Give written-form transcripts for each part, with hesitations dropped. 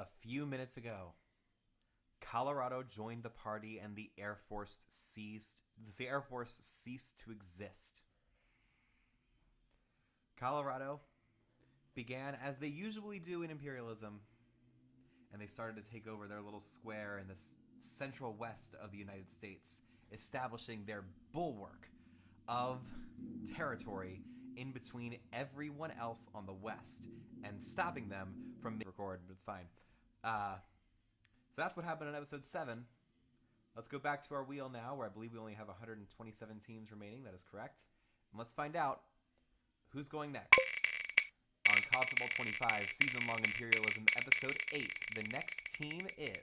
A few minutes ago, Colorado joined the party and the Air Force ceased to exist. Colorado began as they usually do in imperialism, and they started to take over their little square in the central west of the United States, establishing their bulwark of territory in between everyone else on the west and stopping them from record, but it's fine. So that's what happened in episode 7. Let's go back to our wheel now, where I believe we only have 127 teams remaining. That is correct. And let's find out who's going next on College Football 25 Season Long Imperialism Episode 8. The next team is...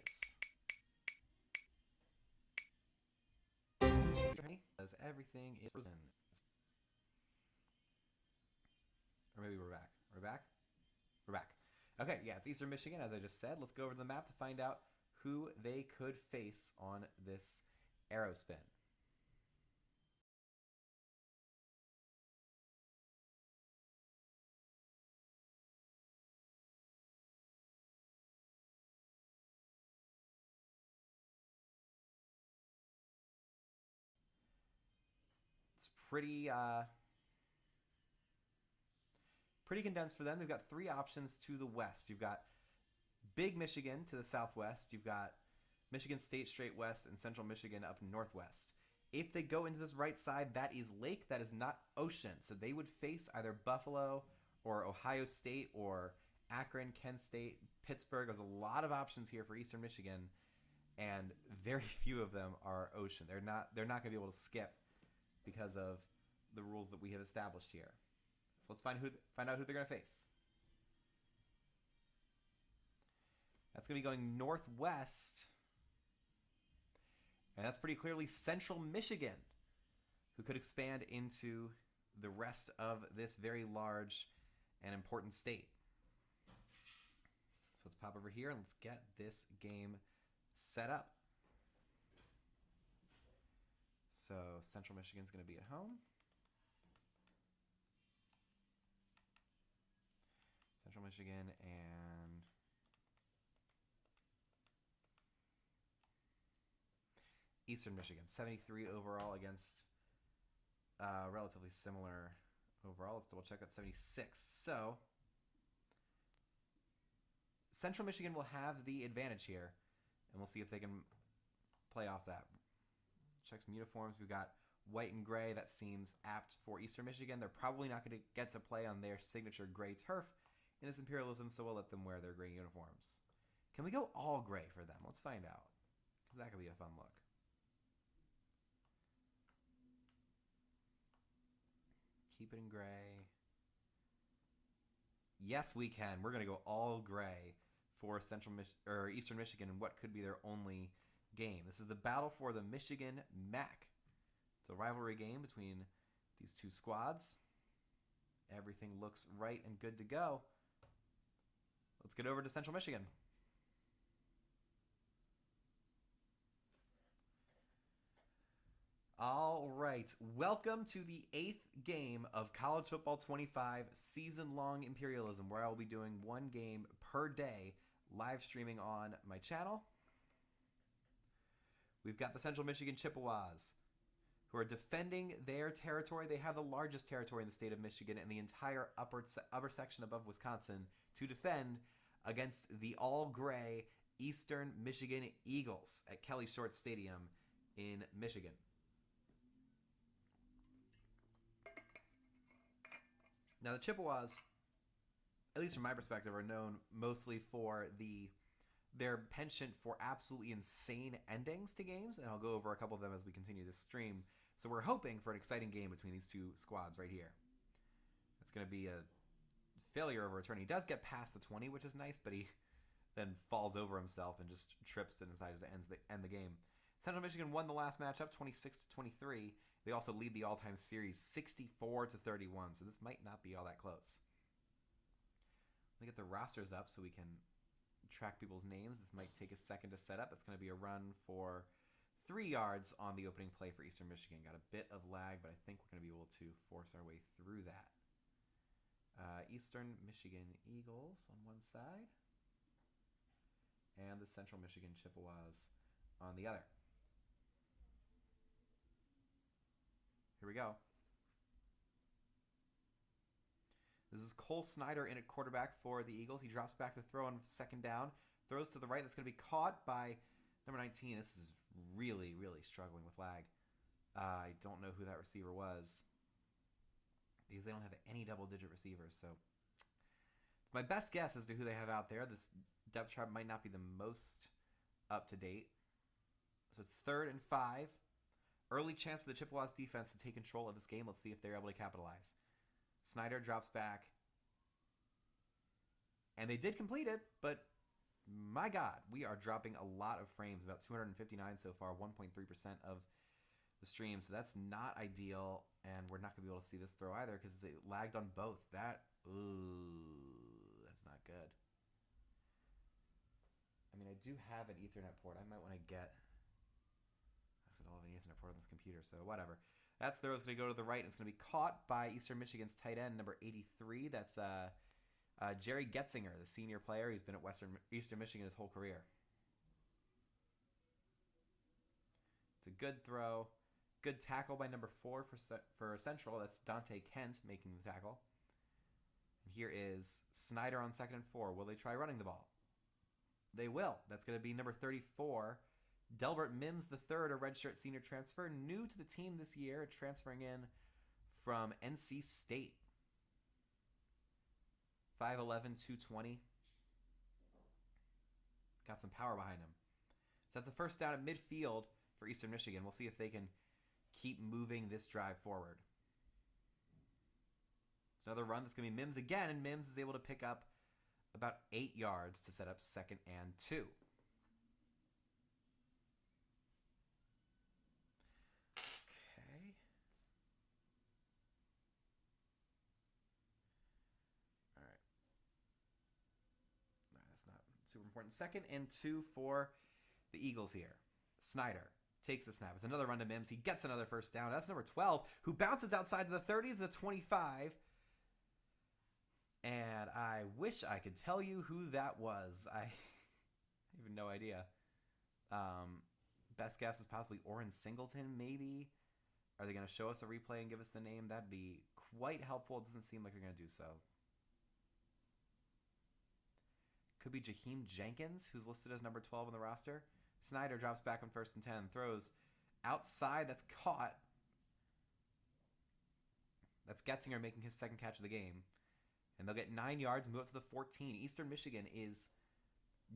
As everything is frozen. Or maybe we're back. We're back? We're back. Okay, yeah, it's Eastern Michigan, as I just said. Let's go over to the map to find out who they could face on this arrow spin. It's pretty condensed for them. They've got 3 options to the west. You've got Big Michigan to the southwest. You've got Michigan State straight west and Central Michigan up northwest. If they go into this right side, that is lake, that is not ocean. So they would face either Buffalo or Ohio State or Akron, Kent State, Pittsburgh. There's a lot of options here for Eastern Michigan, and very few of them are ocean. They're not going to be able to skip because of the rules that we have established here. So let's find out who they're going to face. That's going to be going northwest. And that's pretty clearly Central Michigan, who could expand into the rest of this very large and important state. So let's pop over here and let's get this game set up. So Central Michigan's going to be at home. Central Michigan and Eastern Michigan. 73 overall against relatively similar overall. Let's double check that. 76. So Central Michigan will have the advantage here, and we'll see if they can play off that. Check some uniforms. We've got white and gray. That seems apt for Eastern Michigan. They're probably not going to get to play on their signature gray turf in this imperialism, so we'll let them wear their gray uniforms. Can we go all gray for them? Let's find out, because that could be a fun look. Keep it in gray. Yes, we can. We're going to go all gray for Eastern Michigan in what could be their only game. This is the battle for the Michigan MAC. It's a rivalry game between these two squads. Everything looks right and good to go. Let's get over to Central Michigan. All right, welcome to the 8th game of College Football 25 Season-Long Imperialism, where I will be doing 1 game per day, live streaming on my channel. We've got the Central Michigan Chippewas, who are defending their territory. They have the largest territory in the state of Michigan and the entire upper section above Wisconsin to defend against the all-gray Eastern Michigan Eagles at Kelly Short Stadium in Michigan. Now, the Chippewas, at least from my perspective, are known mostly for their penchant for absolutely insane endings to games, and I'll go over a couple of them as we continue this stream. So we're hoping for an exciting game between these two squads right here. It's going to be a failure of a return. He does get past the 20, which is nice, but he then falls over himself and just trips and decides to end the game. Central Michigan won the last matchup, 26-23. They also lead the all-time series 64-31, so this might not be all that close. Let me get the rosters up so we can track people's names. This might take a second to set up. It's going to be a run for 3 yards on the opening play for Eastern Michigan. Got a bit of lag, but I think we're going to be able to force our way through that. Eastern Michigan Eagles on one side. and the Central Michigan Chippewas on the other. Here we go. This is Cole Snyder in at quarterback for the Eagles. He drops back to throw on second down. Throws to the right. That's going to be caught by number 19. This is really, really struggling with lag. I don't know who that receiver was because they don't have any double-digit receivers. So it's my best guess as to who they have out there. This depth chart might not be the most up-to-date. So it's 3rd and 5. Early chance for the Chippewas defense to take control of this game. Let's see if they're able to capitalize. Snyder drops back. And they did complete it, but my God, we are dropping a lot of frames, about 259 so far, 1.3% of the stream. So that's not ideal, and we're not going to be able to see this throw either because they lagged on both. That's not good. I mean, I do have an Ethernet port. I might want to get... I don't have an Ethernet port on this computer, so whatever. That throw is going to go to the right, and it's going to be caught by Eastern Michigan's tight end, number 83. That's Jerry Getzinger, the senior player. He's been at Eastern Michigan his whole career. It's a good throw. Good tackle by number 4 for Central. That's Dante Kent making the tackle. And here is Snyder on 2nd and 4. Will they try running the ball? They will. That's going to be number 34, Delbert Mims III, a redshirt senior transfer, new to the team this year, transferring in from NC State. 5'11", 220. Got some power behind him. So that's a first down at midfield for Eastern Michigan. We'll see if they can keep moving this drive forward. It's another run that's going to be Mims again, and Mims is able to pick up about 8 yards to set up 2nd and 2. Super important. 2nd and 2 for the Eagles here. Snyder takes the snap. It's another run to Mims. He gets another first down. That's number 12, who bounces outside to the 30 to the 25. And I wish I could tell you who that was. I have no idea. Best guess is possibly Orrin Singleton, maybe. Are they going to show us a replay and give us the name? That'd be quite helpful. It doesn't seem like they're going to do so. Could be Jaheim Jenkins, who's listed as number 12 on the roster. Snyder drops back on 1st and 10. Throws outside. That's caught. That's Getzinger making his 2nd catch of the game. And they'll get 9 yards and move up to the 14. Eastern Michigan is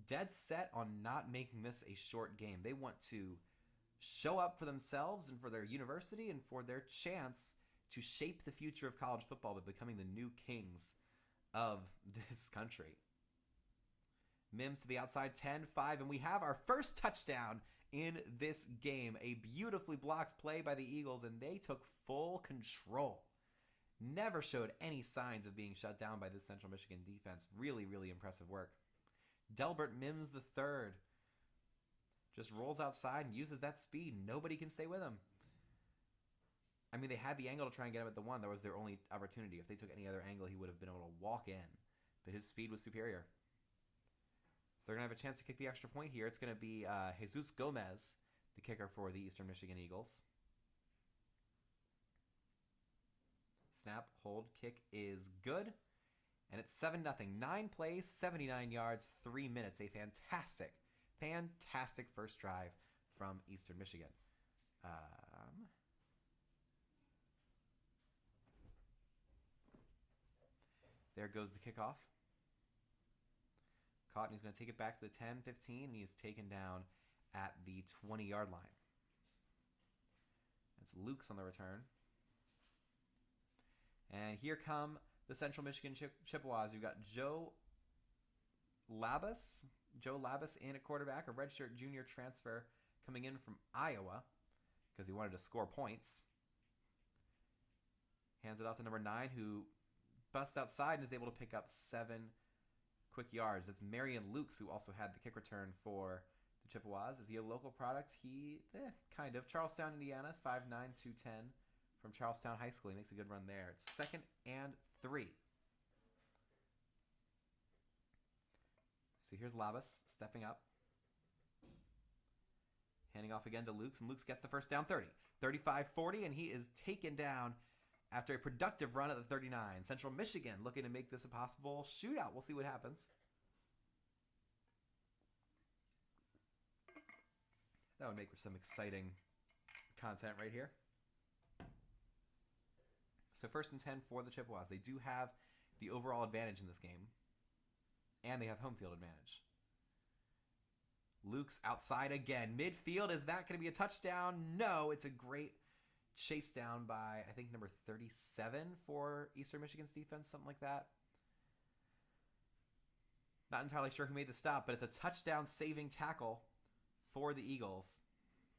dead set on not making this a short game. They want to show up for themselves and for their university and for their chance to shape the future of college football by becoming the new kings of this country. Mims to the outside, 10-5, and we have our first touchdown in this game. A beautifully blocked play by the Eagles, and they took full control. Never showed any signs of being shut down by this Central Michigan defense. Really, really impressive work. Delbert Mims III just rolls outside and uses that speed. Nobody can stay with him. I mean, they had the angle to try and get him at the 1. That was their only opportunity. If they took any other angle, he would have been able to walk in. But his speed was superior. So they're going to have a chance to kick the extra point here. It's going to be Jesus Gomez, the kicker for the Eastern Michigan Eagles. Snap, hold, kick is good. And it's 7-0. 9 plays, 79 yards, 3 minutes. A fantastic, fantastic first drive from Eastern Michigan. There goes the kickoff. Caught, and he's going to take it back to the 10-15, and he is taken down at the 20-yard line. That's Luke's on the return. And here come the Central Michigan Chippewas. You've got Joe Labus in at quarterback, a redshirt junior transfer coming in from Iowa because he wanted to score points. Hands it off to number 9, who busts outside and is able to pick up 7 quick yards. That's Marion Lukes, who also had the kick return for the Chippewas. Is he a local product? Kind of. Charlestown, Indiana, 5'9", 210 from Charlestown High School. He makes a good run there. It's 2nd and 3. So here's Labus stepping up. Handing off again to Lukes, and Lukes gets the first down 30. 35-40, and he is taken down after a productive run at the 39. Central Michigan looking to make this a possible shootout. We'll see what happens. That would make for some exciting content right here. So 1st and 10 for the Chippewas. They do have the overall advantage in this game, and they have home field advantage. Luke's outside again. Midfield, is that going to be a touchdown? No, it's a great chase down by, I think, number 37 for Eastern Michigan's defense, something like that. Not entirely sure who made the stop, but it's a touchdown-saving tackle for the Eagles.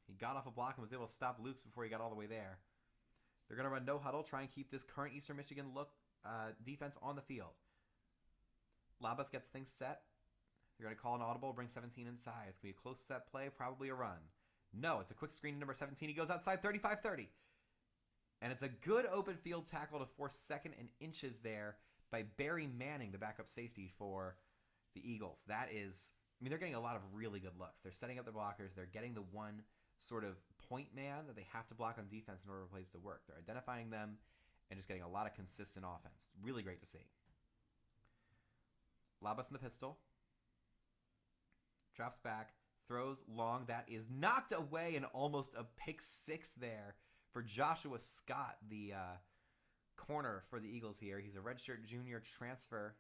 He got off a block and was able to stop Luke's before he got all the way there. They're going to run no huddle, try and keep this current Eastern Michigan defense on the field. Labas gets things set. They're going to call an audible, bring 17 inside. It's going to be a close set play, probably a run. No, it's a quick screen to number 17. He goes outside 35-30. And it's a good open field tackle to force 2nd and inches there by Barry Manning, the backup safety for the Eagles. That is, I mean, they're getting a lot of really good looks. They're setting up their blockers. They're getting the one sort of point man that they have to block on defense in order for plays to work. They're identifying them and just getting a lot of consistent offense. Really great to see. Labas in the pistol. Drops back, throws long. That is knocked away, and almost a pick 6 there for Joshua Scott, the corner for the Eagles here. He's a redshirt junior transfer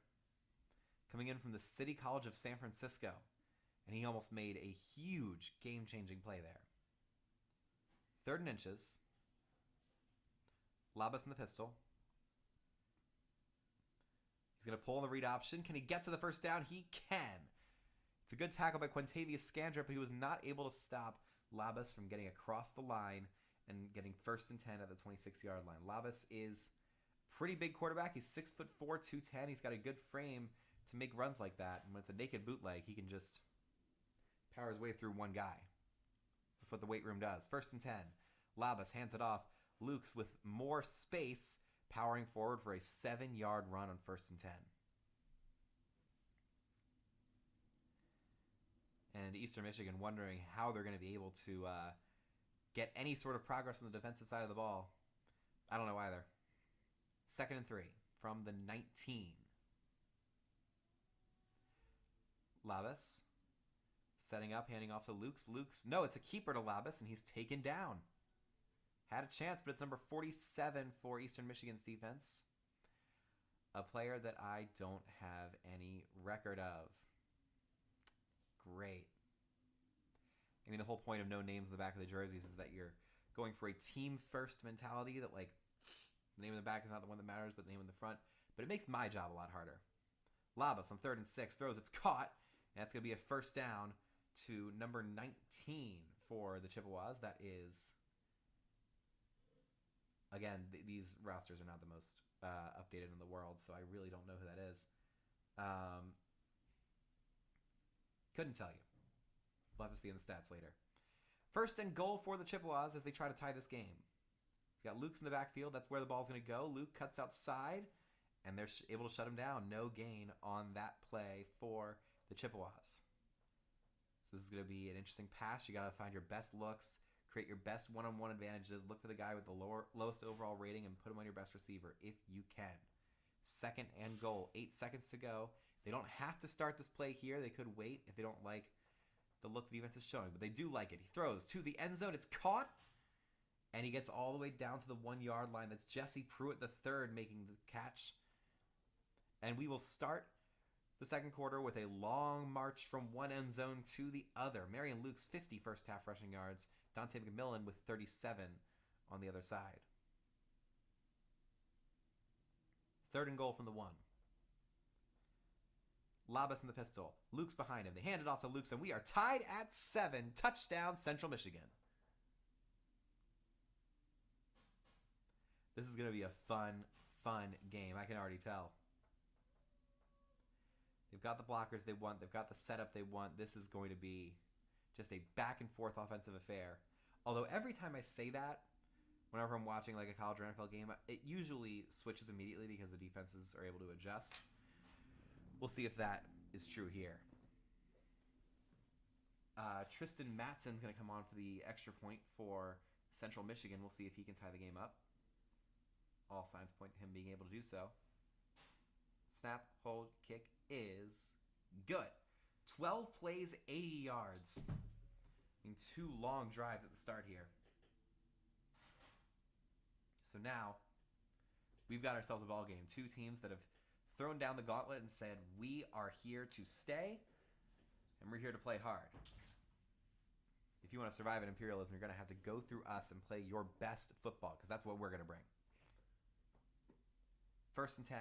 coming in from the City College of San Francisco, and he almost made a huge game-changing play there. 3rd and inches. Labas in the pistol. He's going to pull in the read option. Can he get to the first down? He can. It's a good tackle by Quintavious Scandrip, but he was not able to stop Labas from getting across the line and getting 1st and 10 at the 26-yard line. Labas is a pretty big quarterback. He's 6'4", 210. He's got a good frame to make runs like that. And when it's a naked bootleg, he can just power his way through one guy. That's what the weight room does. 1st and 10. Labas hands it off. Lukes with more space, powering forward for a 7-yard run on 1st and 10. And Eastern Michigan wondering how they're going to be able to get any sort of progress on the defensive side of the ball. I don't know either. 2nd and 3 from the 19. Labas setting up, handing off to Lukes. Lukes, no, it's a keeper to Labas, and he's taken down. Had a chance, but it's number 47 for Eastern Michigan's defense. A player that I don't have any record of. Great. I mean, the whole point of no names in the back of the jerseys is that you're going for a team-first mentality that, like, the name in the back is not the one that matters, but the name in the front. But it makes my job a lot harder. Labas on 3rd and 6 throws. It's caught, and that's going to be a first down to number 19 for the Chippewas. That is, again, these rosters are not the most updated in the world, so I really don't know who that is. Couldn't tell you. We'll have to see in the stats later. 1st and goal for the Chippewas as they try to tie this game. You got Luke's in the backfield. That's where the ball's going to go. Luke cuts outside, and they're able to shut him down. No gain on that play for the Chippewas. So this is going to be an interesting pass. You got to find your best looks, create your best one-on-one advantages, look for the guy with the lowest overall rating, and put him on your best receiver if you can. 2nd and goal. 8 seconds to go. They don't have to start this play here. They could wait if they don't like the look the defense is showing, but they do like it. He throws to the end zone. It's caught, and he gets all the way down to the 1-yard line. That's Jesse Pruitt the third making the catch. And we will start the second quarter with a long march from one end zone to the other. Marion Luke's 50 first half rushing yards. Dante McMillan with 37 on the other side. 3rd and goal from the 1. Labas in the pistol. Luke's behind him. They hand it off to Luke's, and we are tied at 7. Touchdown, Central Michigan. This is going to be a fun game. I can already tell. They've got the blockers they want. They've got the setup they want. This is going to be just a back-and-forth offensive affair. Although every time I say that, whenever I'm watching like a college or NFL game, it usually switches immediately because the defenses are able to adjust. We'll see if that is true here. Tristan Matson's going to come on for the extra point for Central Michigan. We'll see if he can tie the game up. All signs point to him being able to do so. Snap, hold, kick is good. 12 plays, 80 yards. In 2 long drives at the start here. So now, we've got ourselves a ball game. 2 teams that have thrown down the gauntlet and said, we are here to stay, and we're here to play hard. If you want to survive in Imperialism, you're going to have to go through us and play your best football, because that's what we're going to bring. 1st and 10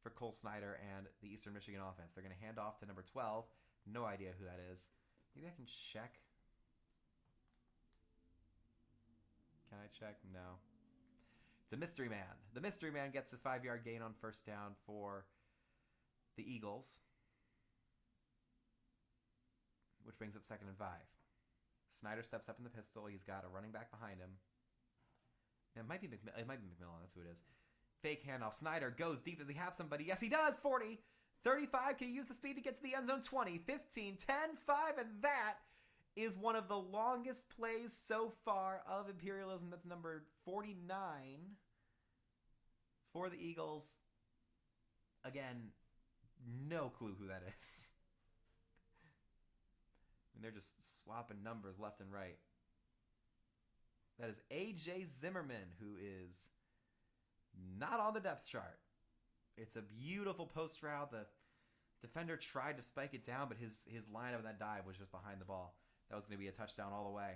for Cole Snyder and the Eastern Michigan offense. They're going to hand off to number 12. No idea who that is. Maybe I can check. Can I check? No. It's a mystery man. The mystery man gets a 5-yard gain on 1st down for the Eagles, which brings up 2nd and 5. Snyder steps up in the pistol. He's got a running back behind him. It might be McMillan. That's who it is. Fake handoff. Snyder goes deep. Does he have somebody? Yes, he does. 40, 35. Can he use the speed to get to the end zone? 20, 15, 10, 5, and that is one of the longest plays so far of Imperialism. That's number 49 for the Eagles. Again, no clue who that is. I mean, they're just swapping numbers left and right. That is A.J. Zimmerman, who is not on the depth chart. It's a beautiful post route. The defender tried to spike it down, but his line of that dive was just behind the ball. That was going to be a touchdown all the way.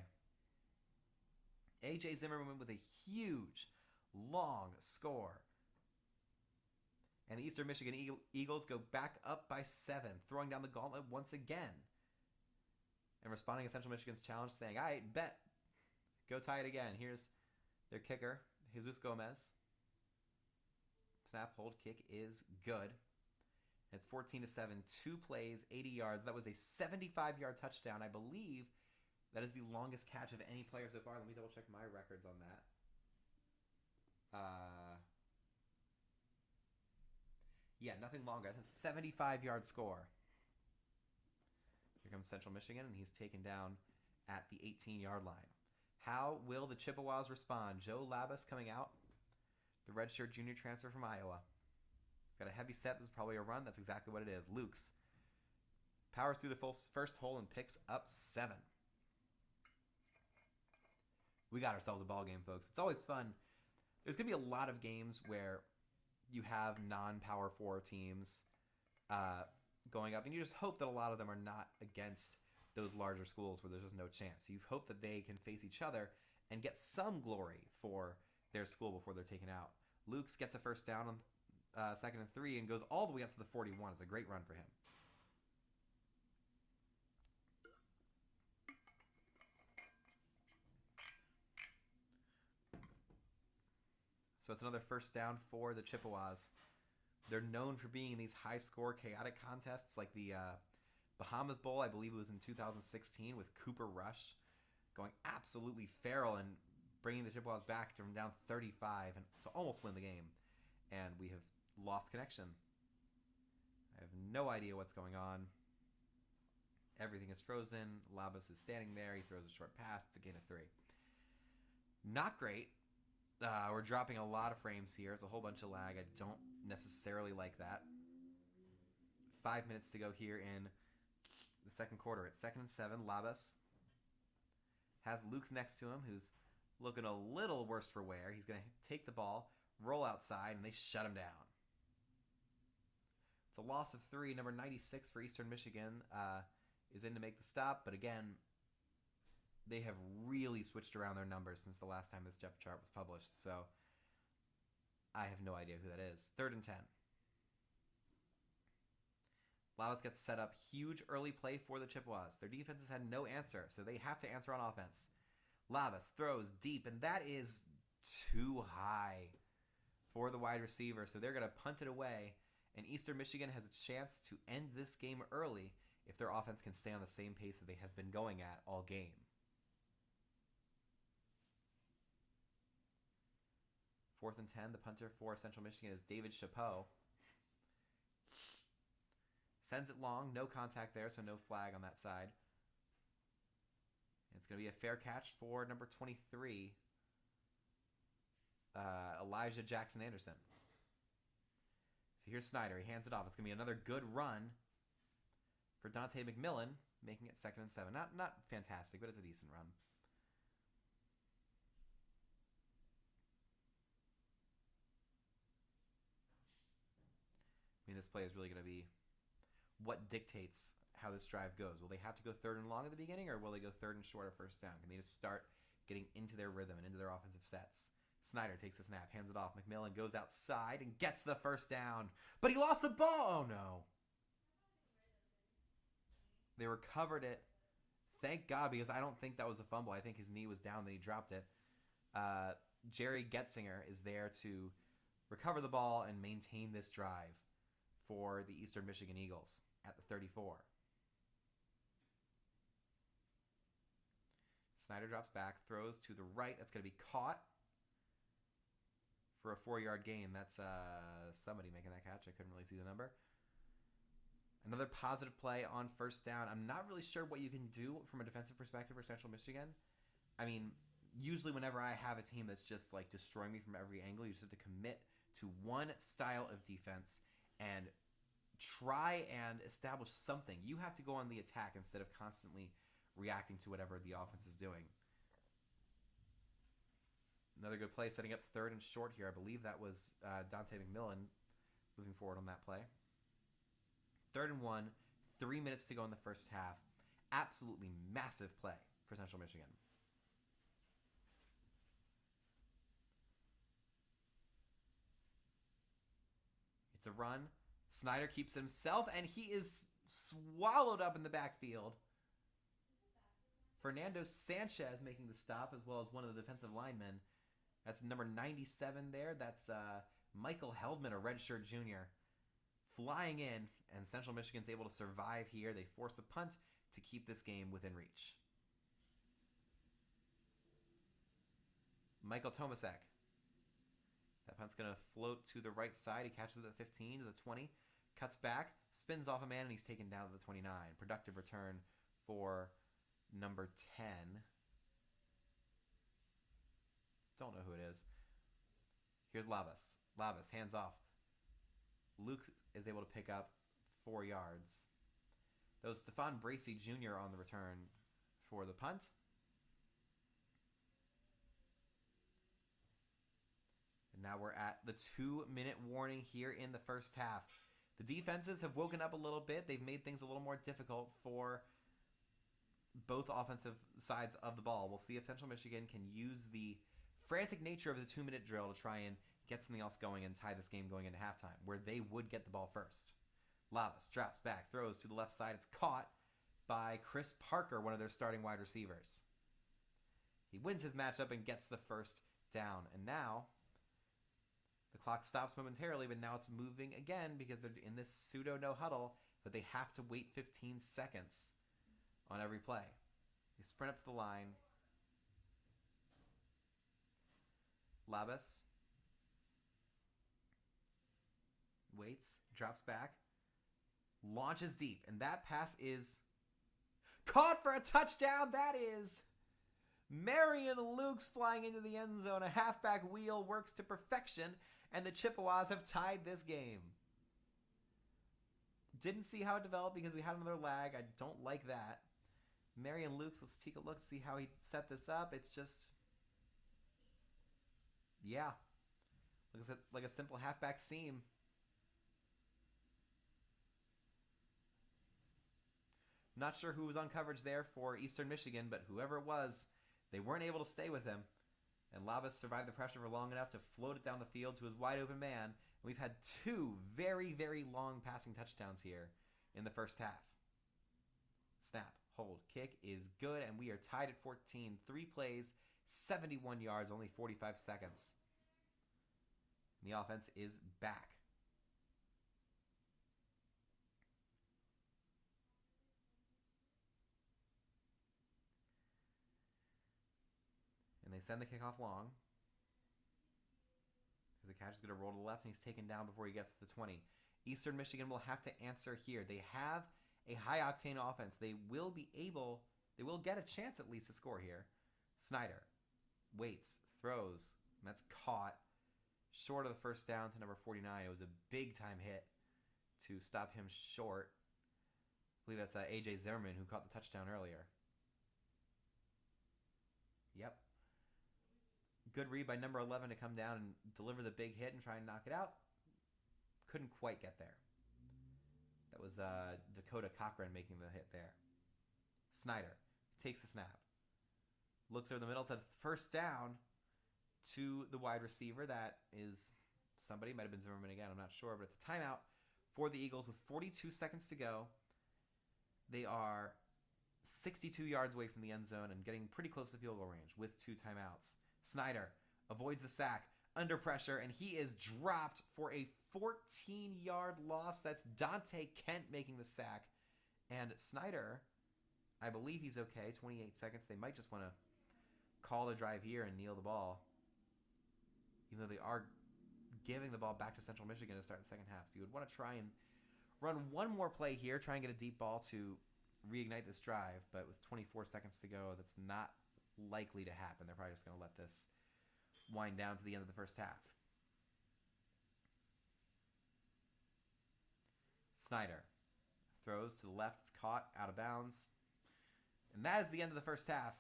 A.J. Zimmerman with a huge, long score. And the Eastern Michigan Eagles go back up by 7, throwing down the gauntlet once again. And responding to Central Michigan's challenge, saying, all right, bet. Go tie it again. Here's their kicker, Jesus Gomez. Snap, hold, kick is good. It's 14-7, 2 plays, 80 yards. That was a 75-yard touchdown. I believe that is the longest catch of any player so far. Let me double check my records on that. Yeah, nothing longer. That's a 75-yard score. Here comes Central Michigan, and he's taken down at the 18-yard line. How will the Chippewas respond? Joe Labus coming out, the redshirt junior transfer from Iowa. Got a heavy set. This is probably a run. That's exactly what it is. Lukes powers through the first hole and picks up 7. We got ourselves a ball game, folks. It's always fun. There's going to be a lot of games where you have non-Power 4 teams going up, and you just hope that a lot of them are not against those larger schools where there's just no chance. You hope that they can face each other and get some glory for their school before they're taken out. Lukes gets a 1st down on 2nd and 3 and goes all the way up to the 41. It's a great run for him. So it's another 1st down for the Chippewas. They're known for being in these high-score, chaotic contests like the Bahamas Bowl. I believe it was in 2016 with Cooper Rush going absolutely feral and bringing the Chippewas back from down 35 and to almost win the game. And we have lost connection. I have no idea what's going on. Everything is frozen. Labus is standing there. He throws a short pass. It's a gain of 3. Not great. We're dropping a lot of frames here. It's a whole bunch of lag. I don't necessarily like that. 5 minutes to go here in the 2nd quarter. It's 2nd and 7. Labus has Lukes next to him, who's looking a little worse for wear. He's going to take the ball, roll outside, and they shut him down. It's a loss of 3. Number 96 for Eastern Michigan is in to make the stop, but again, they have really switched around their numbers since the last time this depth chart was published, so I have no idea who that is. 3rd and 10. Labus gets set up. Huge early play for the Chippewas. Their defense has had no answer, so they have to answer on offense. Labus throws deep, and that is too high for the wide receiver, so they're going to punt it away, and Eastern Michigan has a chance to end this game early if their offense can stay on the same pace that they have been going at all game. Fourth and 10, the punter for Central Michigan is David Chapeau. Sends it long, no contact there, so no flag on that side. It's going to be a fair catch for number 23, Elijah Jackson Anderson. So here's Snyder. He hands it off. It's going to be another good run for Dante McMillan, making it 2nd and 7. Not fantastic, but it's a decent run. I mean, this play is really going to be what dictates how this drive goes. Will they have to go 3rd and long at the beginning, or will they go 3rd and short or 1st down? Can they just start getting into their rhythm and into their offensive sets? Snyder takes the snap, hands it off. McMillan goes outside and gets the 1st down. But he lost the ball. Oh, no. They recovered it. Thank God, because I don't think that was a fumble. I think his knee was down, then he dropped it. Jerry Getzinger is there to recover the ball and maintain this drive for the Eastern Michigan Eagles at the 34. Snyder drops back, throws to the right. That's going to be caught for a 4-yard gain. That's somebody making that catch. I couldn't really see the number. Another positive play on 1st down. I'm not really sure what you can do from a defensive perspective for Central Michigan. I mean, usually whenever I have a team that's just like destroying me from every angle, you just have to commit to one style of defense and try and establish something. You have to go on the attack instead of constantly reacting to whatever the offense is doing. Another good play, setting up 3rd and short here. I believe that was Dante McMillan moving forward on that play. 3rd and 1, 3 minutes to go in the 1st half. Absolutely massive play for Central Michigan. It's a run. Snyder keeps it himself, and he is swallowed up in the backfield. Fernando Sanchez making the stop, as well as one of the defensive linemen. That's number 97 there. That's Michael Heldman, a redshirt junior, flying in, and Central Michigan's able to survive here. They force a punt to keep this game within reach. Michael Tomasek. That punt's going to float to the right side. He catches it at the 15 to the 20, cuts back, spins off a man, and he's taken down to the 29. Productive return for number 10. Don't know who it is. Here's Labas. Labas, hands off. Luke is able to pick up 4 yards. That was Stephon Bracey Jr. on the return for the punt. And now we're at the 2-minute warning here in the 1st half. The defenses have woken up a little bit. They've made things a little more difficult for both offensive sides of the ball. We'll see if Central Michigan can use the frantic nature of the 2-minute drill to try and get something else going and tie this game going into halftime, where they would get the ball first. Lavas drops back, throws to the left side. It's caught by Chris Parker, one of their starting wide receivers. He wins his matchup and gets the 1st down. And now the clock stops momentarily, but now it's moving again because they're in this pseudo no huddle, but they have to wait 15 seconds on every play. They sprint up to the line. Labas waits, drops back, launches deep, and that pass is caught for a touchdown. That is Marion Lukes flying into the end zone. A halfback wheel works to perfection, and the Chippewas have tied this game. Didn't see how it developed because we had another lag. I don't like that. Marion Lukes, let's take a look, see how he set this up. It's just, yeah, like a simple halfback seam. Not sure who was on coverage there for Eastern Michigan, but whoever it was, they weren't able to stay with him. And Lavas survived the pressure for long enough to float it down the field to his wide open man. And we've had 2 very, very long passing touchdowns here in the 1st half. Snap, hold, kick is good, and we are tied at 14. 3 plays, 71 yards, only 45 seconds. And the offense is back. And they send the kickoff long. Because the catch is going to roll to the left, and he's taken down before he gets to the 20. Eastern Michigan will have to answer here. They have a high-octane offense. They will be able They will get a chance at least to score here. Snyder waits, throws, and that's caught short of the first down to number 49. It was a big-time hit to stop him short. I believe that's A.J. Zimmerman who caught the touchdown earlier. Yep. Good read by number 11 to come down and deliver the big hit and try and knock it out. Couldn't quite get there. That was Dakota Cochran making the hit there. Snyder takes the snap. Looks over the middle to first down to the wide receiver. That is somebody. Might have been Zimmerman again. I'm not sure. But it's a timeout for the Eagles with 42 seconds to go. They are 62 yards away from the end zone and getting pretty close to field goal range with 2 timeouts. Snyder avoids the sack under pressure, and he is dropped for a 14-yard loss. That's Dante Kent making the sack. And Snyder, I believe he's okay. 28 seconds. They might just want to call the drive here and kneel the ball, even though they are giving the ball back to Central Michigan to start the second half. So you would want to try and run one more play here, try and get a deep ball to reignite this drive. But with 24 seconds to go, that's not likely to happen. They're probably just going to let this wind down to the end of the first half. Snyder throws to the left. It's caught out of bounds. And that is the end of the first half.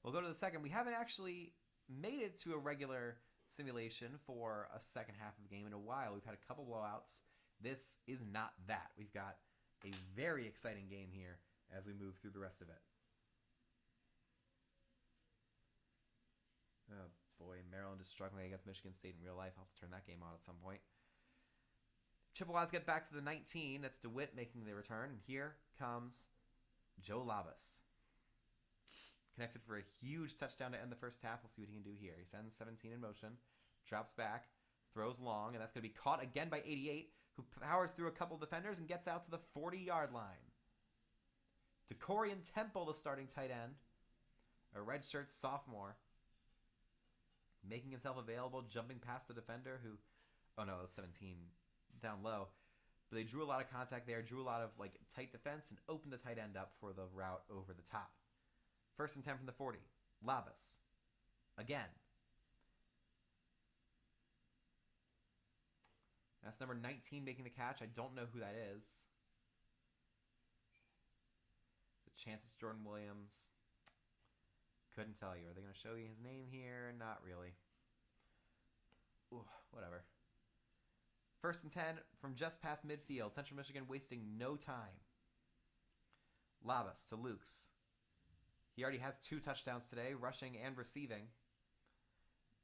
We'll go to the second. We haven't actually made it to a regular simulation for a second half of the game in a while. We've had a couple blowouts. This is not that. We've got a very exciting game here as we move through the rest of it. Oh boy, Maryland is struggling against Michigan State in real life. I'll have to turn that game on at some point. Chippewas get back to the 19. That's DeWitt making the return. And here comes Joe Labas. Connected for a huge touchdown to end the first half. We'll see what he can do here. He sends 17 in motion. Drops back. Throws long. And that's going to be caught again by 88, who powers through a couple defenders and gets out to the 40-yard line. DeCorian Temple, the starting tight end. A redshirt sophomore. Making himself available, jumping past the defender who... Oh no, it was 17 down low. But they drew a lot of contact there, drew a lot of tight defense, and opened the tight end up for the route over the top. 1st and 10 from the 40. Labas. Again. That's number 19 making the catch. I don't know who that is. The chance it's Jordan Williams. Couldn't tell you. Are they going to show you his name here? Not really. Ooh, whatever. 1st and 10 from just past midfield. Central Michigan wasting no time. Labas to Lukes. He already has 2 touchdowns today, rushing and receiving.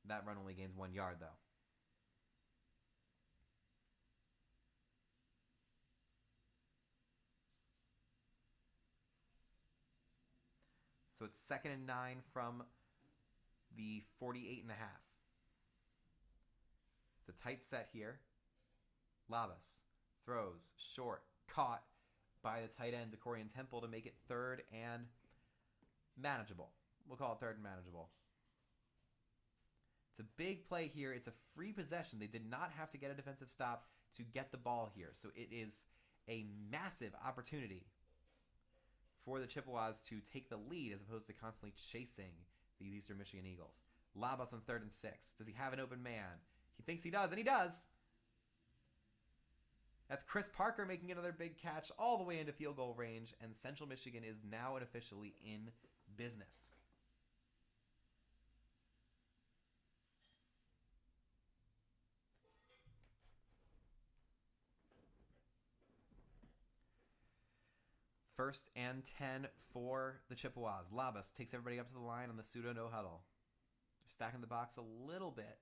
That run only gains 1 yard, though. So it's 2nd and 9 from the 48 and a half. It's a tight set here. Labas throws short, caught by the tight end DeCorian Temple to make it 3rd and manageable. We'll call it 3rd and manageable. It's a big play here. It's a free possession. They did not have to get a defensive stop to get the ball here. So it is a massive opportunity for the Chippewas to take the lead as opposed to constantly chasing these Eastern Michigan Eagles. Labas on 3rd and 6. Does he have an open man? He thinks he does, and he does. That's Chris Parker making another big catch all the way into field goal range, and Central Michigan is now and officially in business. First and 10 for the Chippewas. Labas takes everybody up to the line on the pseudo no huddle. They're stacking the box a little bit.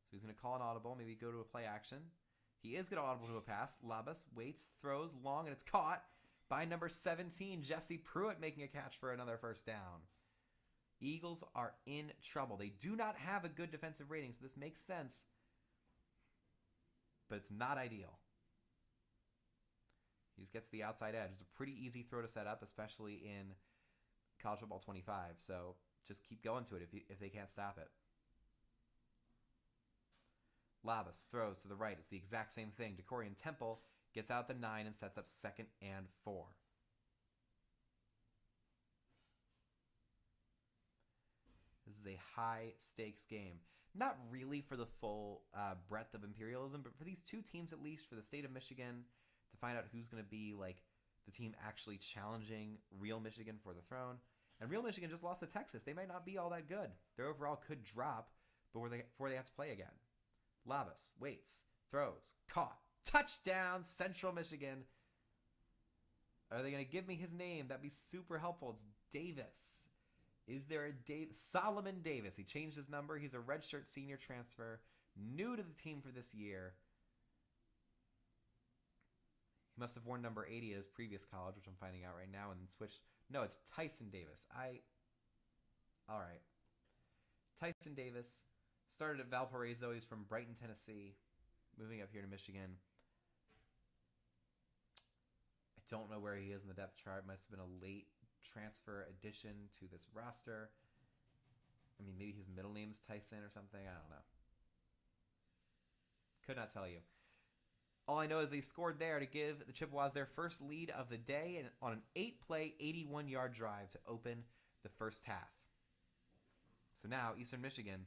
So he's going to call an audible, maybe go to a play action. He is going to audible to a pass. Labas waits, throws long, and it's caught by number 17, Jesse Pruitt, making a catch for another first down. Eagles are in trouble. They do not have a good defensive rating, so this makes sense. But it's not ideal. He just gets the outside edge. It's a pretty easy throw to set up, especially in College Football 25. So just keep going to it if they can't stop it. Labas throws to the right. It's the exact same thing. DeCorian Temple Gets out the 9 and sets up 2nd and 4. This is a high-stakes game. Not really for the full breadth of Imperialism, but for these two teams at least, for the state of Michigan, to find out who's going to be like the team actually challenging real Michigan for the throne. And real Michigan just lost to Texas. They might not be all that good. Their overall could drop before they have to play again. Labus waits, throws, caught, touchdown, Central Michigan. Are they going to give me his name? That'd be super helpful. It's Davis. Is there a Solomon Davis? He changed his number. He's a redshirt senior transfer, new to the team for this year. He must have worn number 80 at his previous college, which I'm finding out right now, and then switched. No, it's Tyson Davis. All right. Tyson Davis started at Valparaiso. He's from Brighton, Tennessee, moving up here to Michigan. I don't know where he is in the depth chart. Must have been a late transfer addition to this roster. I mean, maybe his middle name's Tyson or something. I don't know. Could not tell you. All I know is they scored there to give the Chippewas their first lead of the day and on an 8-play, 81-yard drive to open the first half. So now Eastern Michigan,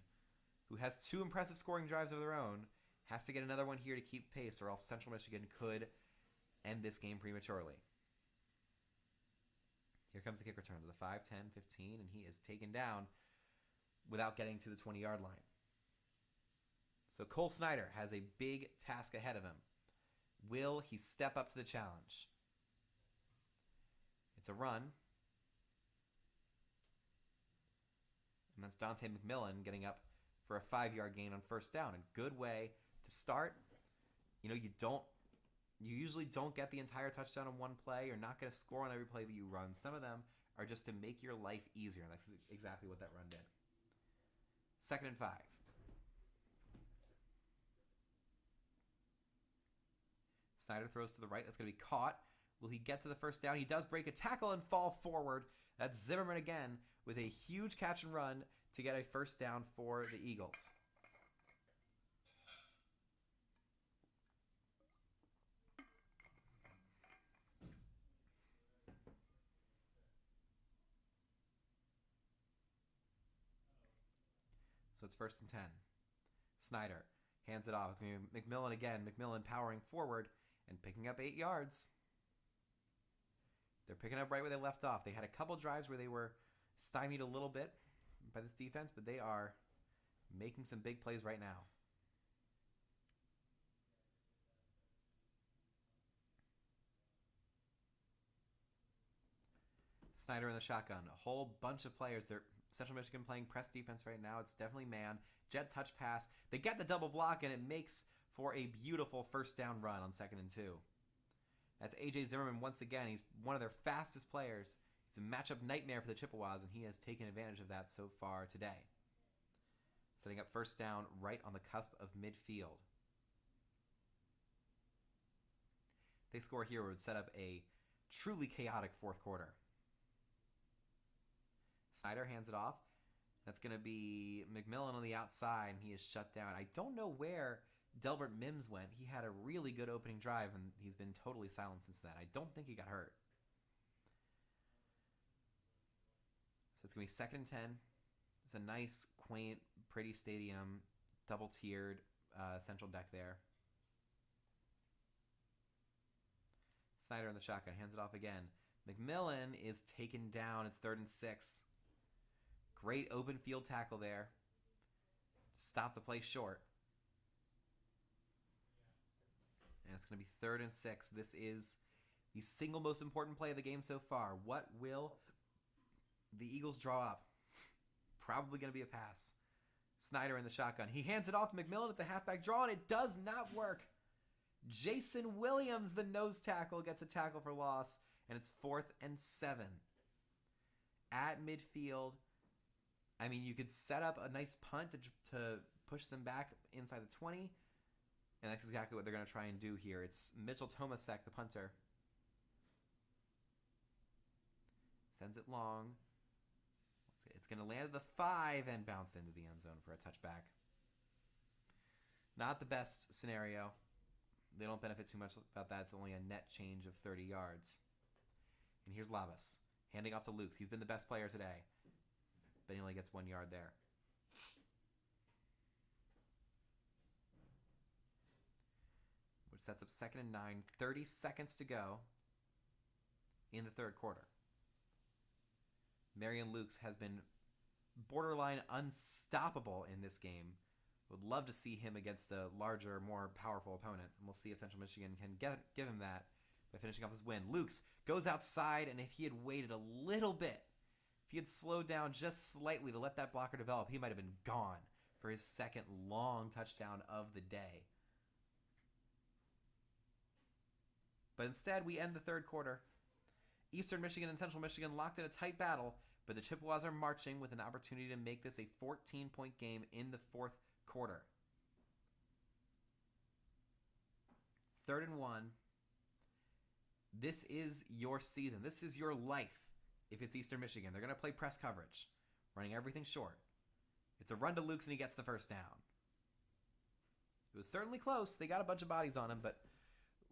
who has 2 impressive scoring drives of their own, has to get another one here to keep pace, or else Central Michigan could end this game prematurely. Here comes the kick return to the 5, 10, 15, and he is taken down without getting to the 20-yard line. So Cole Snyder has a big task ahead of him. Will he step up to the challenge? It's a run. And that's Dante McMillan getting up for a 5-yard gain on first down. A good way to start. You know, you usually don't get the entire touchdown in one play. You're not going to score on every play that you run. Some of them are just to make your life easier. And that's exactly what that run did. 2nd and 5. Snyder throws to the right. That's going to be caught. Will he get to the first down? He does break a tackle and fall forward. That's Zimmerman again with a huge catch and run to get a first down for the Eagles. So it's 1st and 10. Snyder hands it off. It's going to be McMillan again. McMillan powering forward and picking up 8 yards. They're picking up right where they left off. They had a couple drives where they were stymied a little bit by this defense, but they are making some big plays right now. Snyder in the shotgun. A whole bunch of players. They're Central Michigan playing press defense right now. It's definitely man. Jet touch pass. They get the double block, and it makes for a beautiful first down run on 2nd and 2. That's A.J. Zimmerman once again. He's one of their fastest players. He's a matchup nightmare for the Chippewas, and he has taken advantage of that so far today. Setting up first down right on the cusp of midfield. They score here would set up a truly chaotic 4th quarter. Snyder hands it off. That's going to be McMillan on the outside, and he is shut down. I don't know where Delbert Mims went. He had a really good opening drive, and he's been totally silent since then. I don't think he got hurt. So it's going to be 2nd and 10. It's a nice, quaint, pretty stadium, double-tiered central deck there. Snyder in the shotgun, hands it off again. McMillan is taken down. It's 3rd and 6. Great open field tackle there. Stop the play short. And it's going to be 3rd and 6. This is the single most important play of the game so far. What will the Eagles draw up? Probably going to be a pass. Snyder in the shotgun. He hands it off to McMillan. It's a halfback draw, and it does not work. Jason Williams, the nose tackle, gets a tackle for loss, and it's 4th and 7. At midfield, I mean, you could set up a nice punt to push them back inside the 20, and that's exactly what they're going to try and do here. It's Mitchell Tomasek, the punter. Sends it long. It's going to land at the 5 and bounce into the end zone for a touchback. Not the best scenario. They don't benefit too much about that. It's only a net change of 30 yards. And here's Labas, handing off to Lukes. He's been the best player today, but he only gets 1 yard there. Which sets up 2nd and 9. 30 seconds to go in the third quarter. Marion Lukes has been borderline unstoppable in this game. Would love to see him against a larger, more powerful opponent. And we'll see if Central Michigan can give him that by finishing off this win. Lukes goes outside, and if he had waited a little bit, if he had slowed down just slightly to let that blocker develop, he might have been gone for his second long touchdown of the day. But instead, we end the third quarter. Eastern Michigan and Central Michigan locked in a tight battle, but the Chippewas are marching with an opportunity to make this a 14-point game in the fourth quarter. 3rd and 1. This is your season. This is your life if it's Eastern Michigan. They're going to play press coverage, running everything short. It's a run to Lukes, and he gets the first down. It was certainly close. They got a bunch of bodies on him, but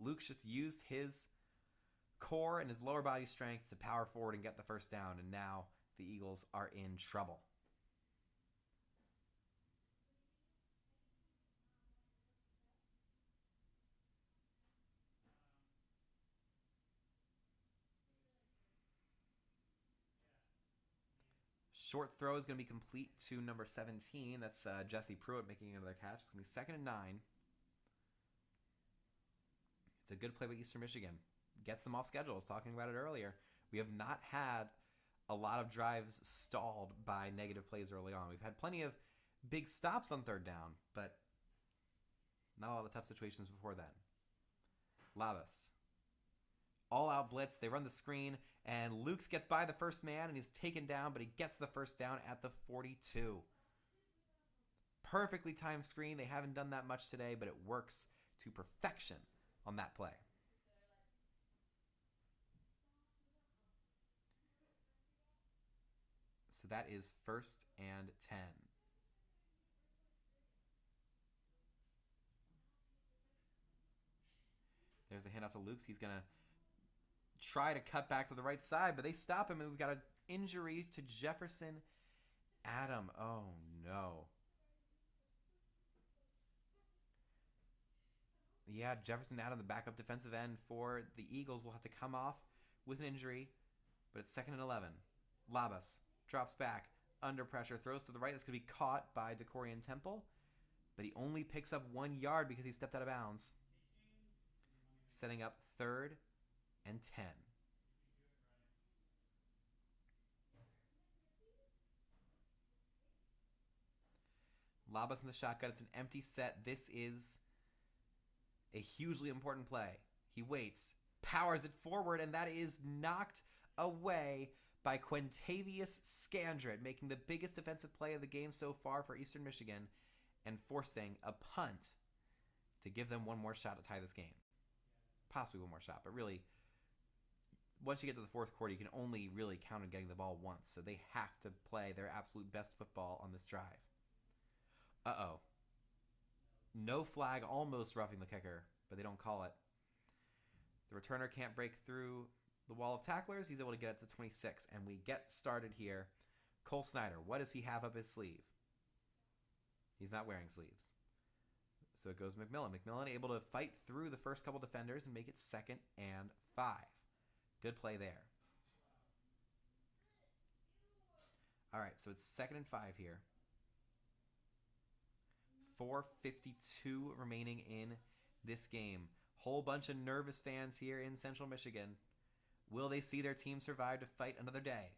Lukes just used his core and his lower body strength to power forward and get the first down, and now the Eagles are in trouble. Short throw is going to be complete to number 17. That's Jesse Pruitt making another catch. It's going to be 2nd and 9. It's a good play by Eastern Michigan. Gets them off schedule. I was talking about it earlier. We have not had a lot of drives stalled by negative plays early on. We've had plenty of big stops on 3rd down, but not a lot of tough situations before then. Labas. All-out blitz. They run the screen, and Lukes gets by the first man, and he's taken down, but he gets the first down at the 42. Perfectly timed screen. They haven't done that much today, but it works to perfection on that play. So that is 1st and 10. There's the handoff to Lukes. He's going to try to cut back to the right side, but they stop him, and we've got an injury to Jefferson Adam. Oh, no. Yeah, Jefferson Adam, the backup defensive end for the Eagles, will have to come off with an injury, but it's 2nd and 11. Labas drops back, under pressure, throws to the right. That's going to be caught by Decorian Temple, but he only picks up 1 yard because he stepped out of bounds. Setting up 3rd and 10. Labas in the shotgun. It's an empty set. This is a hugely important play. He waits, powers it forward, and that is knocked away by Quintavious Scandrett, making the biggest defensive play of the game so far for Eastern Michigan and forcing a punt to give them one more shot to tie this game. Possibly one more shot, but really, once you get to the fourth quarter, you can only really count on getting the ball once, so they have to play their absolute best football on this drive. Uh-oh. No flag, almost roughing the kicker, but they don't call it. The returner can't break through the wall of tacklers. He's able to get it to 26, and we get started here. Cole Snyder, what does he have up his sleeve? He's not wearing sleeves. So it goes McMillan. McMillan able to fight through the first couple defenders and make it 2nd and 5. Good play there. All right, so it's 2nd and 5 here. 4:52 remaining in this game. Whole bunch of nervous fans here in Central Michigan. Will they see their team survive to fight another day?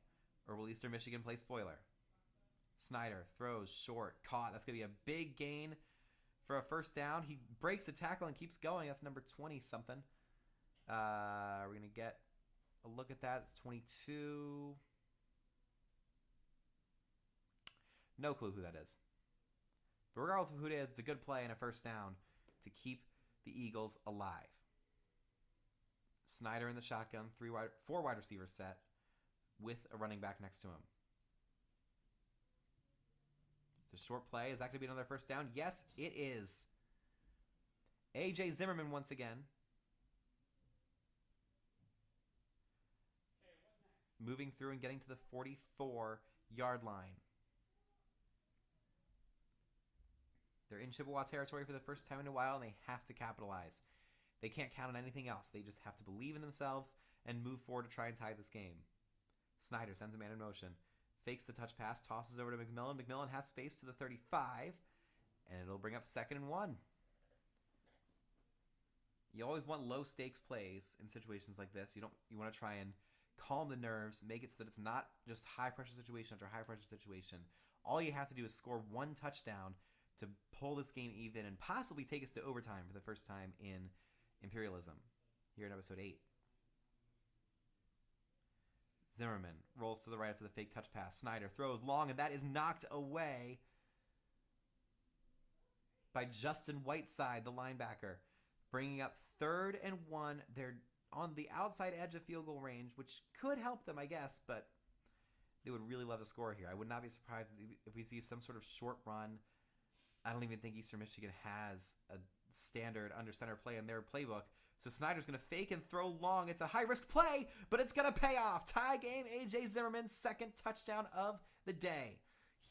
Or will Eastern Michigan play spoiler? Snyder throws short, caught. That's going to be a big gain for a first down. He breaks the tackle and keeps going. That's number 20-something. We're going to get a look at that. It's 22. No clue who that is. But regardless of who it is, it's a good play and a first down to keep the Eagles alive. Snyder in the shotgun, 4 wide receivers set with a running back next to him. It's a short play. Is that going to be another first down? Yes, it is. A.J. Zimmerman once again. Moving through and getting to the 44-yard line. They're in Chippewa territory for the first time in a while, and they have to capitalize. They can't count on anything else. They just have to believe in themselves and move forward to try and tie this game. Snyder sends a man in motion. Fakes the touch pass, tosses over to McMillan. McMillan has space to the 35, and it'll bring up 2nd and 1. You always want low-stakes plays in situations like this. You want to try and calm the nerves, make it so that it's not just high-pressure situation after high-pressure situation. All you have to do is score one touchdown to pull this game even and possibly take us to overtime for the first time in Imperialism here in episode 8. Zimmerman rolls to the right after the fake touch pass. Snyder throws long, and that is knocked away by Justin Whiteside, the linebacker, bringing up 3rd and 1. They're on the outside edge of field goal range, which could help them, I guess, but they would really love a score here. I would not be surprised if we see some sort of short run. I don't even think Eastern Michigan has a standard under center play in their playbook. So Snyder's going to fake and throw long. It's a high-risk play, but it's going to pay off. Tie game, A.J. Zimmerman's 2nd touchdown of the day.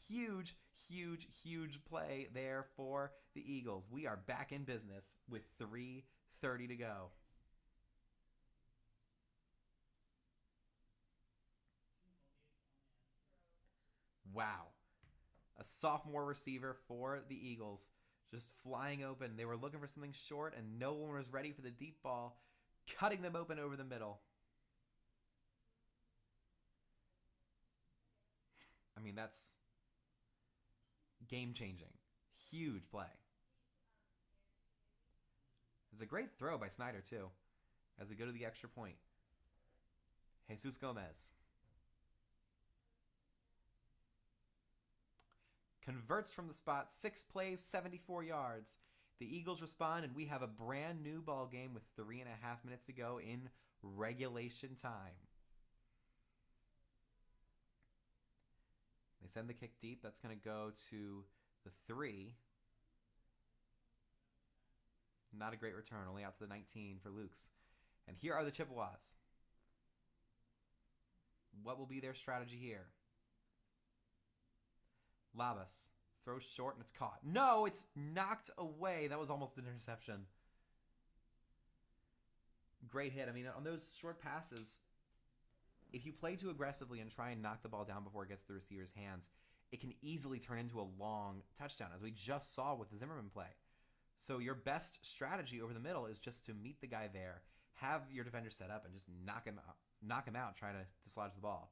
Huge, huge, huge play there for the Eagles. We are back in business with 3:30 to go. Wow. A sophomore receiver for the Eagles. Just flying open. They were looking for something short, and no one was ready for the deep ball, cutting them open over the middle. I mean, that's game-changing. Huge play. It's a great throw by Snyder, too, as we go to the extra point. Jesus Gomez converts from the spot, 6 plays, 74 yards. The Eagles respond, and we have a brand new ball game with 3.5 minutes to go in regulation time. They send the kick deep. That's going to go to the 3. Not a great return, only out to the 19 for Lukes. And here are the Chippewas. What will be their strategy here? Labas throws short and it's caught. No, it's knocked away. That was almost an interception. Great hit. I mean, on those short passes, if you play too aggressively and try and knock the ball down before it gets to the receiver's hands, it can easily turn into a long touchdown, as we just saw with the Zimmerman play. So your best strategy over the middle is just to meet the guy there, have your defender set up, and just knock him out trying to dislodge the ball.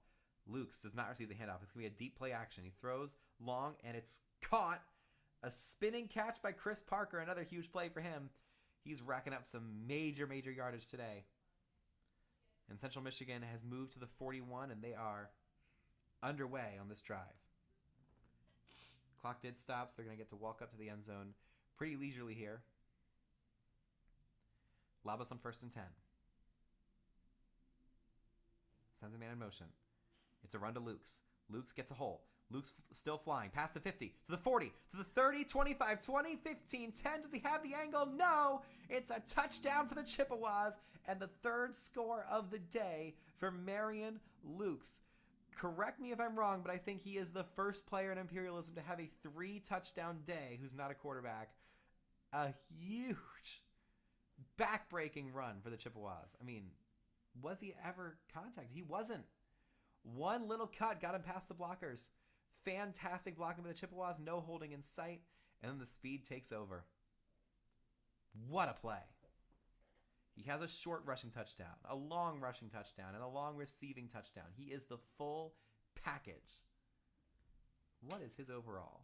Lukes does not receive the handoff. It's going to be a deep play action. He throws long, and it's caught. A spinning catch by Chris Parker. Another huge play for him. He's racking up some major, major yardage today. And Central Michigan has moved to the 41, and they are underway on this drive. Clock did stop, so they're going to get to walk up to the end zone pretty leisurely here. Labas on 1st and 10. Sends a man in motion. It's a run to Lukes. Lukes gets a hole. Luke's still flying past the 50, to the 40, to the 30, 25, 20, 15, 10. Does he have the angle? No! It's a touchdown for the Chippewas and the 3rd score of the day for Marion Lukes. Correct me if I'm wrong, but I think he is the first player in Imperialism to have a 3-touchdown day who's not a quarterback. A huge back-breaking run for the Chippewas. I mean, was he ever contacted? He wasn't. One little cut got him past the blockers. Fantastic blocking by the Chippewas, no holding in sight, and then the speed takes over. What a play. He has a short rushing touchdown, a long rushing touchdown, and a long receiving touchdown. He is the full package. What is his overall?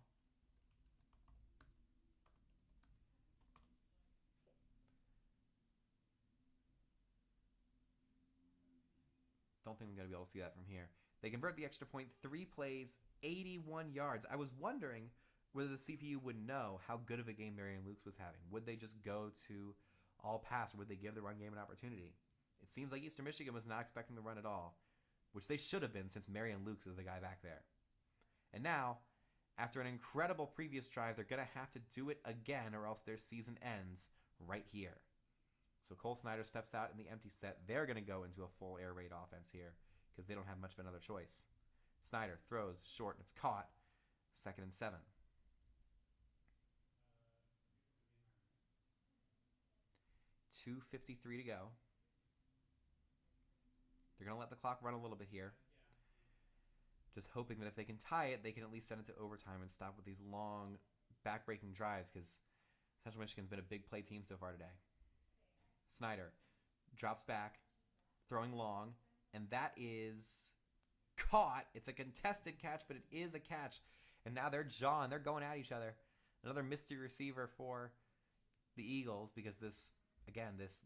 Don't think I'm going to be able to see that from here. They convert the extra point, 3 plays, 81 yards. I was wondering whether the CPU would know how good of a game Marion Lukes was having. Would they just go to all pass, or would they give the run game an opportunity? It seems like Eastern Michigan was not expecting the run at all, which they should have been since Marion Lukes is the guy back there. And now, after an incredible previous drive, they're going to have to do it again or else their season ends right here. So Cole Snyder steps out in the empty set. They're going to go into a full air raid offense here because they don't have much of another choice. Snyder throws short, and it's caught. 2nd and 7. 2:53 to go. They're going to let the clock run a little bit here. Just hoping that if they can tie it, they can at least send it to overtime and stop with these long, back-breaking drives because Central Michigan's been a big play team so far today. Snyder drops back, throwing long, and that is caught. It's a contested catch, but it is a catch. And now they're jawing. They're going at each other. Another mystery receiver for the Eagles because this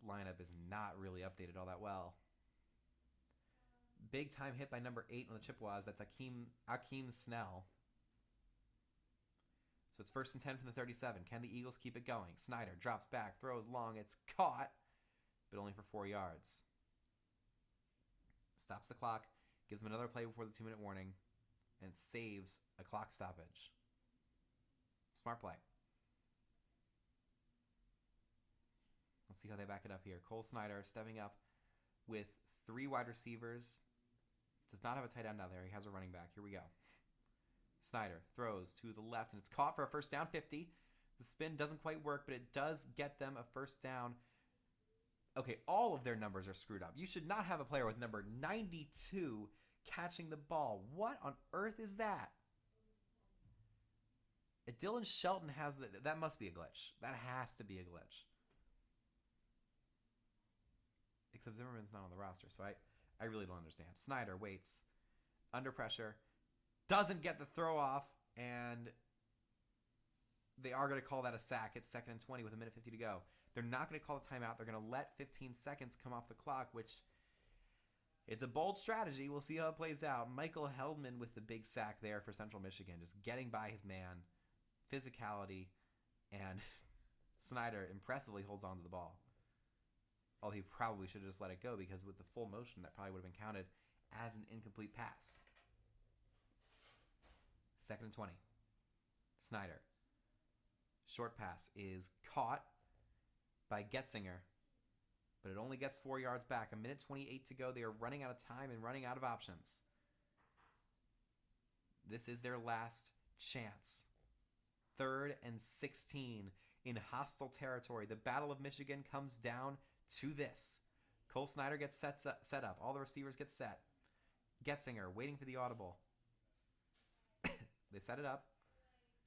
lineup is not really updated all that well. Big time hit by number 8 on the Chippewas. That's Akeem Snell. So it's 1st and 10 from the 37. Can the Eagles keep it going? Snyder drops back, throws long. It's caught, but only for 4 yards. Stops the clock, gives them another play before the 2-minute warning, and saves a clock stoppage. Smart play. Let's see how they back it up here. Cole Snyder stepping up with 3 wide receivers. Does not have a tight end out there. He has a running back. Here we go. Snyder throws to the left, and it's caught for a first down, 50. The spin doesn't quite work, but it does get them a first down. Okay, all of their numbers are screwed up. You should not have a player with number 92 catching the ball. What on earth is that? If Dylan Shelton has that must be a glitch. That has to be a glitch. Except Zimmerman's not on the roster, so I really don't understand. Snyder waits. Under pressure. Doesn't get the throw off, and they are going to call that a sack. It's 2nd and 20 with 1:50 to go. They're not going to call the timeout. They're going to let 15 seconds come off the clock, which it's a bold strategy. We'll see how it plays out. Michael Heldman with the big sack there for Central Michigan, just getting by his man. Physicality, and Snyder impressively holds on to the ball. Although he probably should have just let it go because with the full motion, that probably would have been counted as an incomplete pass. 2nd and 20. Snyder. Short pass is caught by Getzinger, but it only gets 4 yards back. 1:28 to go. They are running out of time and running out of options. This is their last chance. 3rd and 16 in hostile territory. The Battle of Michigan comes down to this. Cole Snyder gets set up. All the receivers get set. Getzinger waiting for the audible. They set it up.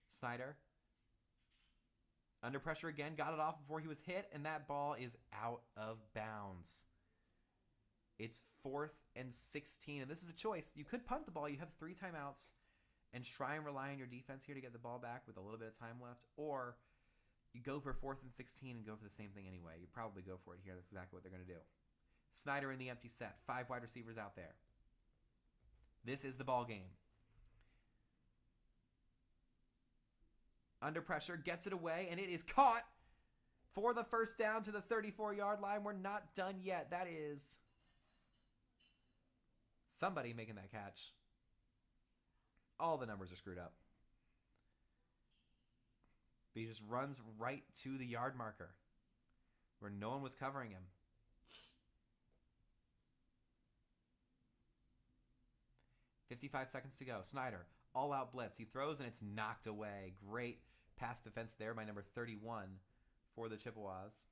Snyder under pressure again. Got it off before he was hit, and that ball is out of bounds. It's 4th and 16, and this is a choice. You could punt the ball. You have 3 timeouts and try and rely on your defense here to get the ball back with a little bit of time left, or you go for 4th and 16 and go for the same thing anyway. You probably go for it here. That's exactly what they're going to do. Snyder in the empty set. 5 wide receivers out there. This is the ball game. Under pressure, gets it away, and it is caught for the first down to the 34-yard line. We're not done yet. That is somebody making that catch. All the numbers are screwed up. But he just runs right to the yard marker where no one was covering him. .55 seconds to go. Snyder, all-out blitz. He throws, and it's knocked away. Great pass defense there by number 31 for the Chippewas.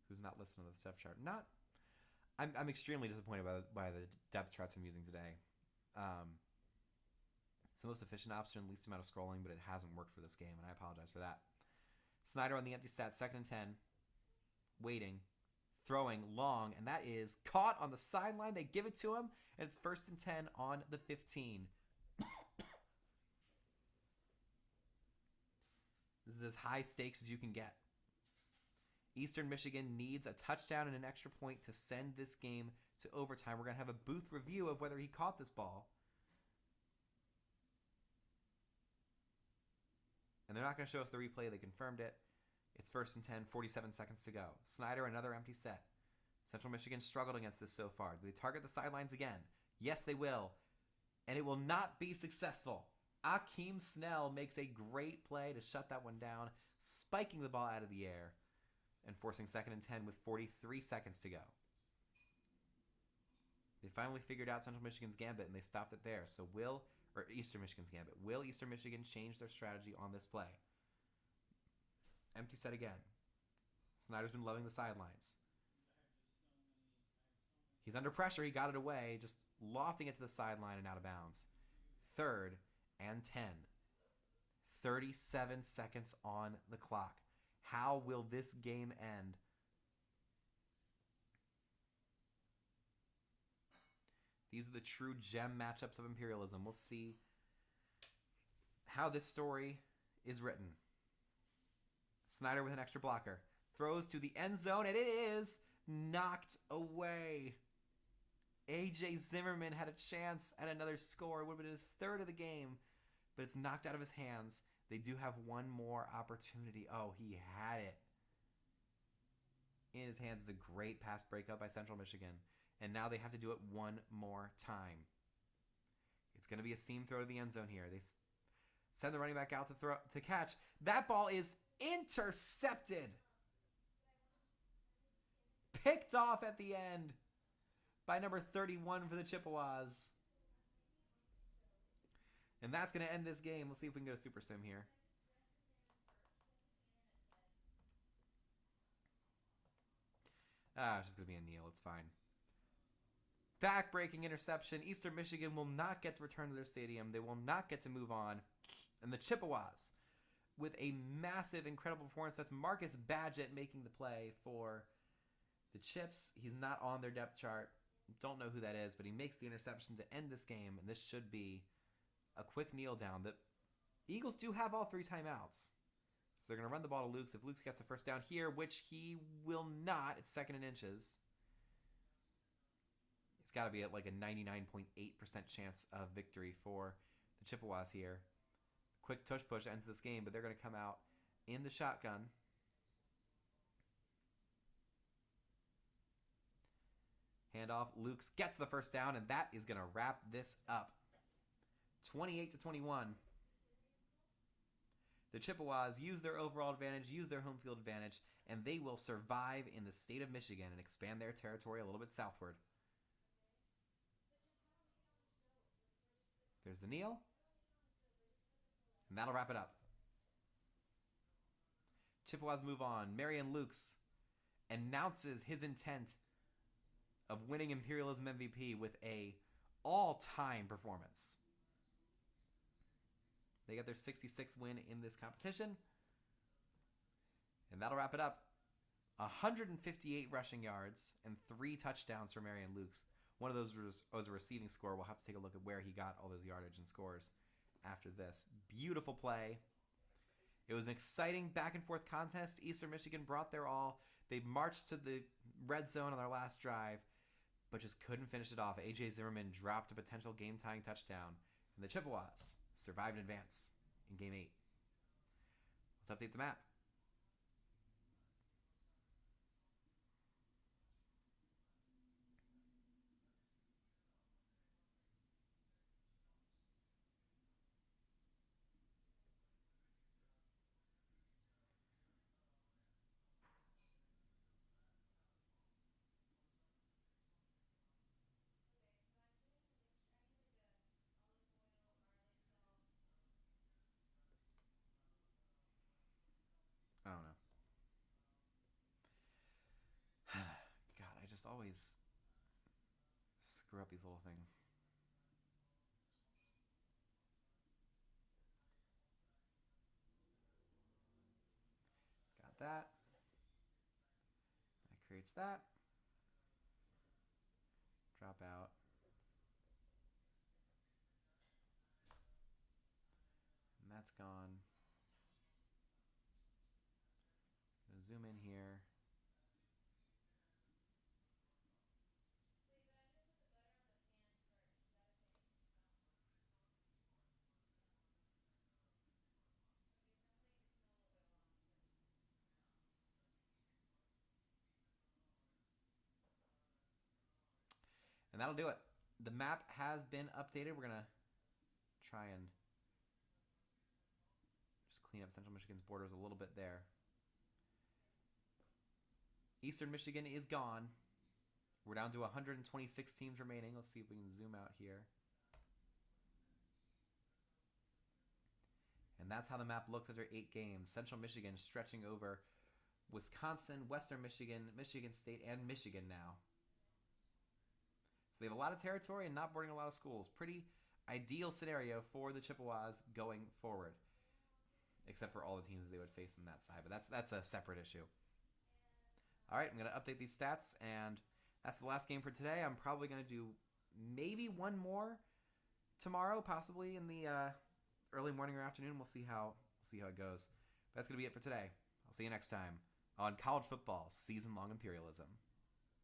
Who's not listed on the depth chart. I'm extremely disappointed by the depth charts I'm using today. It's the most efficient option, least amount of scrolling, but it hasn't worked for this game, and I apologize for that. Snyder on the empty stat, 2nd and 10. Waiting. Throwing long, and that is caught on the sideline. They give it to him, and it's 1st and 10 on the 15. This is as high stakes as you can get. Eastern Michigan needs a touchdown and an extra point to send this game to overtime. We're going to have a booth review of whether he caught this ball. And they're not going to show us the replay. They confirmed it. It's 1st and 10, 47 seconds to go. Snyder, another empty set. Central Michigan struggled against this so far. Do they target the sidelines again? Yes, they will. And it will not be successful. Akeem Snell makes a great play to shut that one down, spiking the ball out of the air and forcing 2nd and 10 with 43 seconds to go. They finally figured out Central Michigan's gambit and they stopped it there. So Eastern Michigan's gambit. Will Eastern Michigan change their strategy on this play? Empty set again. Snyder's been loving the sidelines. He's under pressure. He got it away, just lofting it to the sideline and out of bounds. 3rd and 10. 37 seconds on the clock. How will this game end? These are the true gem matchups of Imperialism. We'll see how this story is written. Snyder with an extra blocker. Throws to the end zone, and it is knocked away. A.J. Zimmerman had a chance at another score. It would have been his 3rd of the game, but it's knocked out of his hands. They do have one more opportunity. Oh, he had it in his hands. It's a great pass breakup by Central Michigan. And now they have to do it one more time. It's going to be a seam throw to the end zone here. They send the running back out to catch. That ball is intercepted. Picked off at the end by number 31 for the Chippewas. And that's going to end this game. We'll see if we can go to Super Sim here. It's just going to be a kneel. It's fine. Back-breaking interception. Eastern Michigan will not get to return to their stadium. They will not get to move on. And the Chippewas, with a massive, incredible performance. That's Marcus Badgett making the play for the Chips. He's not on their depth chart. Don't know who that is, but he makes the interception to end this game. And this should be a quick kneel down. The Eagles do have all 3 timeouts. So they're going to run the ball to Lukes. If Lukes gets the first down here, which he will not, it's 2nd and inches. It's got to be at like a 99.8% chance of victory for the Chippewas here. Quick tush push ends this game, but they're going to come out in the shotgun. Handoff. Lukes gets the first down, and that is going to wrap this up. 28-21. The Chippewas use their overall advantage, use their home field advantage, and they will survive in the state of Michigan and expand their territory a little bit southward. There's the kneel. And that'll wrap it up. Chippewas move on. Marion Lukes announces his intent of winning Imperialism MVP with a all-time performance. They get their 66th win in this competition. And that'll wrap it up. 158 rushing yards and 3 touchdowns for Marion Lukes. One of those was a receiving score. We'll have to take a look at where he got all those yardage and scores after this. Beautiful play. It was an exciting back-and-forth contest. Eastern Michigan brought their all. They marched to the red zone on their last drive, but just couldn't finish it off. A.J. Zimmerman dropped a potential game-tying touchdown, and the Chippewas survived in advance in Game 8. Let's update the map. I don't know. God, I just always screw up these little things. Got that. That creates that. Drop out. And that's gone. Zoom in here. And that'll do it. The map has been updated. We're going to try and clean up Central Michigan's borders a little bit there. Eastern Michigan is gone. We're down to 126 teams remaining. Let's see if we can zoom out here. And that's how the map looks after 8 games. Central Michigan stretching over Wisconsin, Western Michigan, Michigan State, and Michigan now. So they have a lot of territory and not boarding a lot of schools. Pretty ideal scenario for the Chippewas going forward. Except for all the teams they would face on that side. But that's a separate issue. All right, I'm going to update these stats, and that's the last game for today. I'm probably going to do maybe one more tomorrow, possibly in the early morning or afternoon. We'll see how it goes. But that's going to be it for today. I'll see you next time on College Football Season-Long Imperialism.